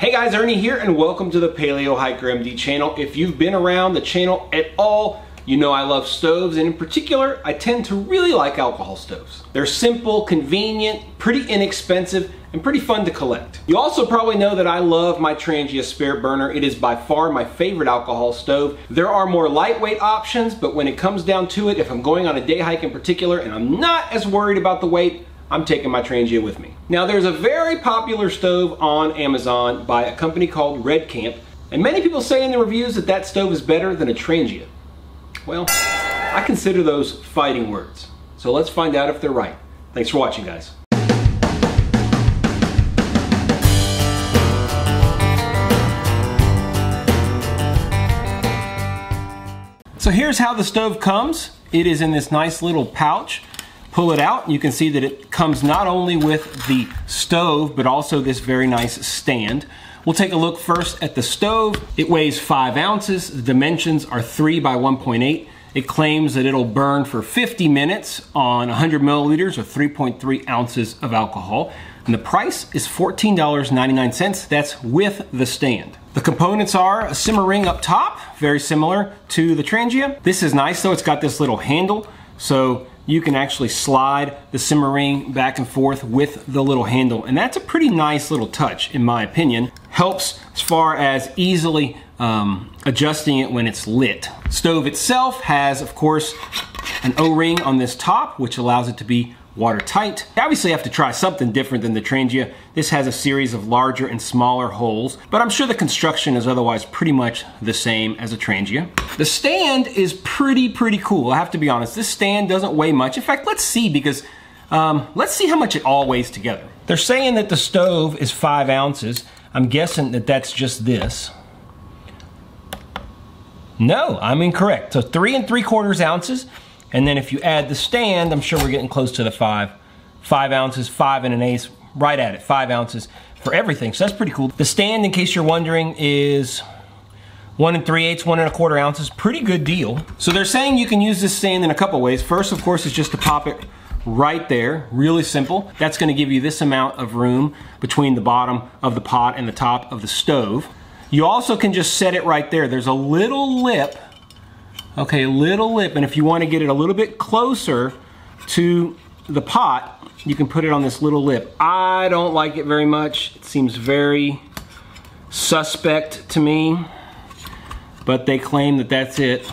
Hey guys, Ernie here and welcome to the Paleo Hiker MD channel. If you've been around the channel at all, you know I love stoves, and in particular, I tend to really like alcohol stoves. They're simple, convenient, pretty inexpensive, and pretty fun to collect. You also probably know that I love my TRANGIA Spirit Burner. It is by far my favorite alcohol stove. There are more lightweight options, but when it comes down to it, if I'm going on a day hike in particular and I'm not as worried about the weight, I'm taking my TRANGIA with me. Now there's a very popular stove on Amazon by a company called Redcamp, and many people say in the reviews that that stove is better than a TRANGIA. Well, I consider those fighting words. So let's find out if they're right. Thanks for watching, guys. So here's how the stove comes. It is in this nice little pouch. Pull it out, you can see that it comes not only with the stove, but also this very nice stand. We'll take a look first at the stove. It weighs 5 ounces. The dimensions are 3 by 1.8. It claims that it'll burn for 50 minutes on 100 milliliters or 3.3 ounces of alcohol. And the price is $14.99. That's with the stand. The components are a simmer ring up top, very similar to the TRANGIA. This is nice though, it's got this little handle, so you can actually slide the simmer ring back and forth with the little handle, and that's a pretty nice little touch in my opinion. Helps as far as easily adjusting it when it's lit. Stove itself has, of course, an O-ring on this top, which allows it to be watertight. You obviously have to try something different than the TRANGIA. This has a series of larger and smaller holes, but I'm sure the construction is otherwise pretty much the same as a TRANGIA. The stand is pretty cool, I have to be honest. This stand doesn't weigh much. In fact, let's see, because let's see how much it all weighs together. They're saying that the stove is 5 ounces. I'm guessing that that's just this. No, I'm incorrect. So 3 3/4 ounces. And then if you add the stand, I'm sure we're getting close to the 5. 5 ounces, 5 1/8, right at it, 5 ounces for everything. So that's pretty cool. The stand, in case you're wondering, is 1 3/8, 1 1/4 ounces. Pretty good deal. So they're saying you can use this stand in a couple ways. First, of course, is just to pop it right there, really simple. That's gonna give you this amount of room between the bottom of the pot and the top of the stove. You also can just set it right there. There's a little lip. Okay, a little lip, and if you want to get it a little bit closer to the pot, you can put it on this little lip. I don't like it very much. It seems very suspect to me, but they claim that that's it.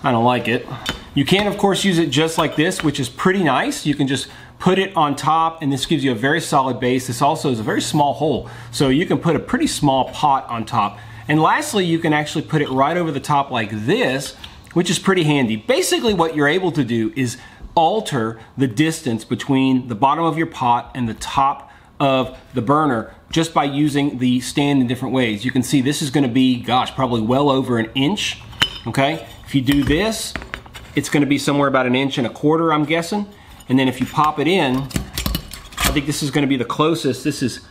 I don't like it. You can, of course, use it just like this, which is pretty nice. You can just put it on top, and this gives you a very solid base. This also is a very small hole, so you can put a pretty small pot on top. And lastly, you can actually put it right over the top like this, which is pretty handy. Basically, what you're able to do is alter the distance between the bottom of your pot and the top of the burner just by using the stand in different ways. You can see this is gonna be, gosh, probably well over 1 inch, okay? If you do this, it's gonna be somewhere about 1 1/4 inches, I'm guessing. And then if you pop it in, I think this is gonna be the closest. This is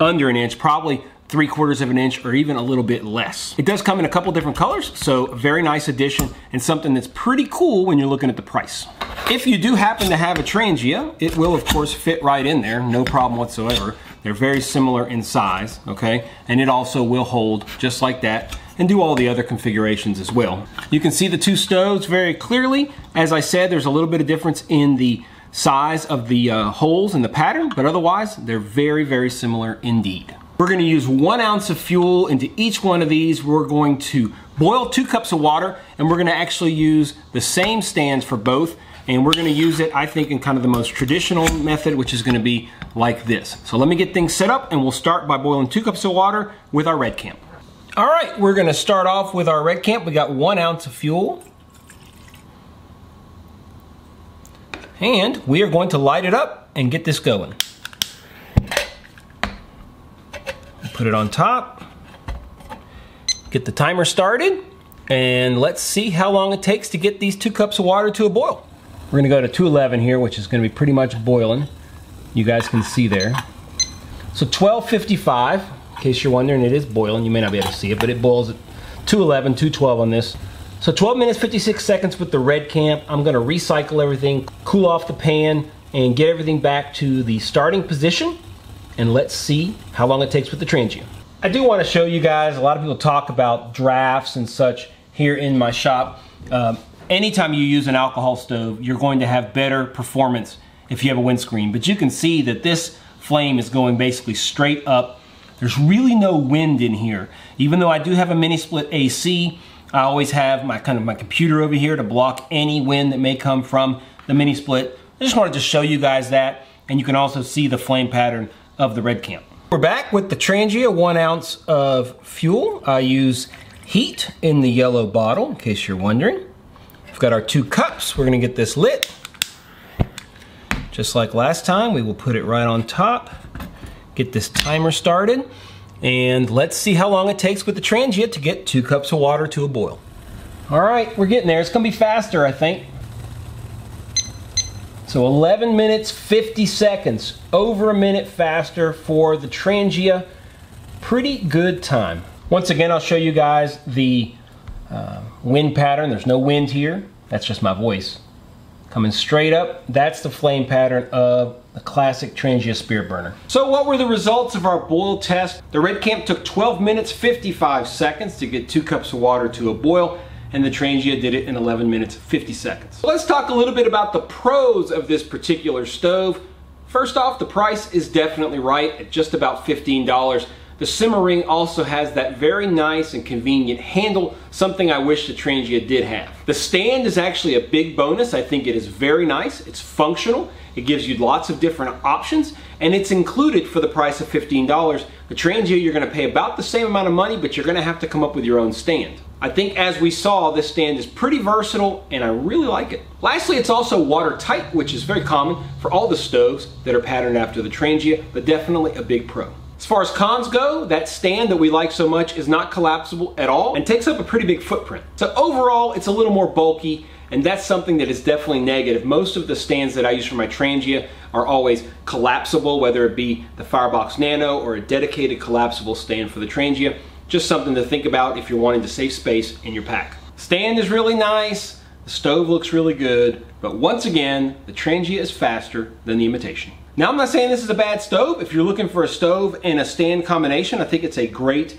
under 1 inch, probably 3/4 inch or even a little bit less. It does come in a couple different colors, so a very nice addition and something that's pretty cool when you're looking at the price. If you do happen to have a TRANGIA, it will of course fit right in there, no problem whatsoever. They're very similar in size, okay? And it also will hold just like that and do all the other configurations as well. You can see the two stoves very clearly. As I said, there's a little bit of difference in the size of the holes and the pattern, but otherwise they're very similar indeed. We're gonna use 1 ounce of fuel into each one of these. We're going to boil 2 cups of water, and we're gonna actually use the same stands for both, and we're gonna use it, I think, in kind of the most traditional method, which is gonna be like this. So let me get things set up, and we'll start by boiling 2 cups of water with our Redcamp. All right, we're gonna start off with our Redcamp. We got 1 ounce of fuel. And we are going to light it up and get this going. Put it on top, get the timer started, and let's see how long it takes to get these 2 cups of water to a boil. We're gonna go to 211 here, which is gonna be pretty much boiling. You guys can see there. So 12:55, in case you're wondering, it is boiling. You may not be able to see it, but it boils at 211, 212 on this. So 12 minutes, 56 seconds with the Redcamp. I'm gonna recycle everything, cool off the pan, and get everything back to the starting position. and let's see how long it takes with the TRANGIA. I do want to show you guys, a lot of people talk about drafts and such here in my shop. Anytime you use an alcohol stove, you're going to have better performance if you have a windscreen. But you can see that this flame is going basically straight up. There's really no wind in here. Even though I do have a mini split AC, I always have my computer over here to block any wind that may come from the mini split. I just wanted to show you guys that, and you can also see the flame pattern of the Redcamp. We're back with the TRANGIA, 1 ounce of fuel. I use heat in the yellow bottle, in case you're wondering. We've got our 2 cups. We're gonna get this lit. Just like last time, we will put it right on top, get this timer started, and let's see how long it takes with the TRANGIA to get 2 cups of water to a boil. All right, we're getting there. It's gonna be faster, I think. So 11 minutes, 50 seconds, over a minute faster for the TRANGIA. Pretty good time. Once again, I'll show you guys the wind pattern. There's no wind here. That's just my voice. Coming straight up, that's the flame pattern of the classic TRANGIA spirit burner. So what were the results of our boil test? The Redcamp took 12 minutes, 55 seconds to get 2 cups of water to a boil, and the TRANGIA did it in 11 minutes, 50 seconds. So let's talk a little bit about the pros of this particular stove. First off, the price is definitely right at just about $15. The simmer ring also has that very nice and convenient handle, something I wish the TRANGIA did have. The stand is actually a big bonus. I think it is very nice. It's functional. It gives you lots of different options, and it's included for the price of $15. The TRANGIA, you're gonna pay about the same amount of money, but you're gonna have to come up with your own stand. I think, as we saw, this stand is pretty versatile, and I really like it. Lastly, it's also watertight, which is very common for all the stoves that are patterned after the TRANGIA, but definitely a big pro. As far as cons go, that stand that we like so much is not collapsible at all and takes up a pretty big footprint. So overall, it's a little more bulky, and that's something that is definitely negative. Most of the stands that I use for my TRANGIA are always collapsible, whether it be the Firebox Nano or a dedicated collapsible stand for the TRANGIA. Just something to think about if you're wanting to save space in your pack. Stand is really nice, the stove looks really good, but once again, the TRANGIA is faster than the imitation. Now, I'm not saying this is a bad stove. If you're looking for a stove and a stand combination, I think it's a great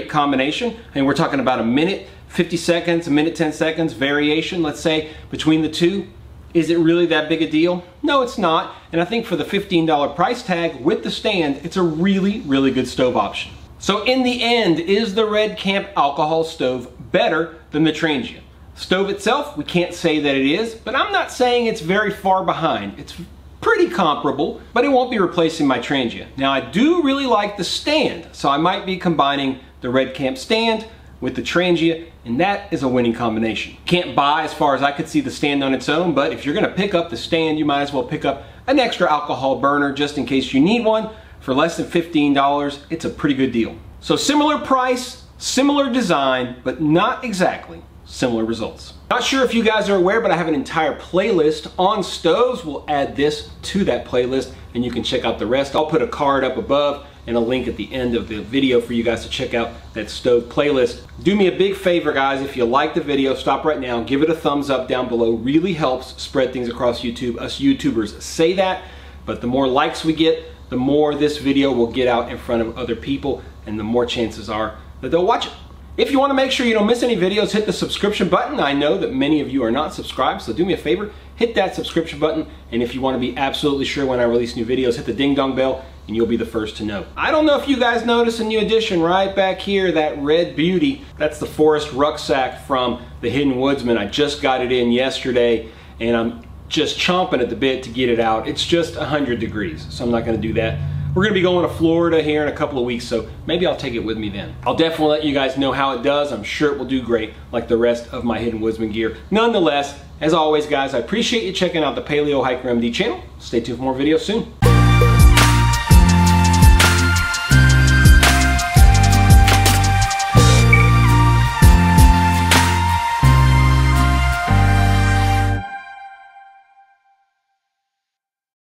combination. And we're talking about a minute, 50 seconds, a minute, 10 seconds variation, let's say, between the two. Is it really that big a deal? No, it's not. And I think for the $15 price tag with the stand, it's a really, really good stove option. So in the end, is the Redcamp alcohol stove better than the TRANGIA? Stove itself, we can't say that it is, but I'm not saying it's very far behind. It's pretty comparable, but it won't be replacing my TRANGIA. Now, I do really like the stand, so I might be combining the Redcamp stand with the TRANGIA, and that is a winning combination. Can't buy, as far as I could see, the stand on its own, but if you're gonna pick up the stand, you might as well pick up an extra alcohol burner just in case you need one. For less than $15, it's a pretty good deal. So similar price, similar design, but not exactly similar results. Not sure if you guys are aware, but I have an entire playlist on stoves. We'll add this to that playlist, and you can check out the rest. I'll put a card up above and a link at the end of the video for you guys to check out that stove playlist. Do me a big favor, guys. If you like the video, stop right now, give it a thumbs up down below. Really helps spread things across YouTube. Us YouTubers say that, but the more likes we get, the more this video will get out in front of other people, and the more chances are that they'll watch it. If you want to make sure you don't miss any videos, hit the subscription button. I know that many of you are not subscribed, so do me a favor, hit that subscription button. And if you want to be absolutely sure when I release new videos, hit the ding dong bell and you'll be the first to know. I don't know if you guys noticed a new addition right back here, that red beauty. That's the forest rucksack from the Hidden Woodsman. I just got it in yesterday, and I'm just chomping at the bit to get it out. It's just 100 degrees, so I'm not going to do that. We're going to be going to Florida here in a couple of weeks, so maybe I'll take it with me then. I'll definitely let you guys know how it does. I'm sure it will do great like the rest of my Hidden Woodsman gear. Nonetheless, as always, guys, I appreciate you checking out the Paleo Hiker MD channel. Stay tuned for more videos soon.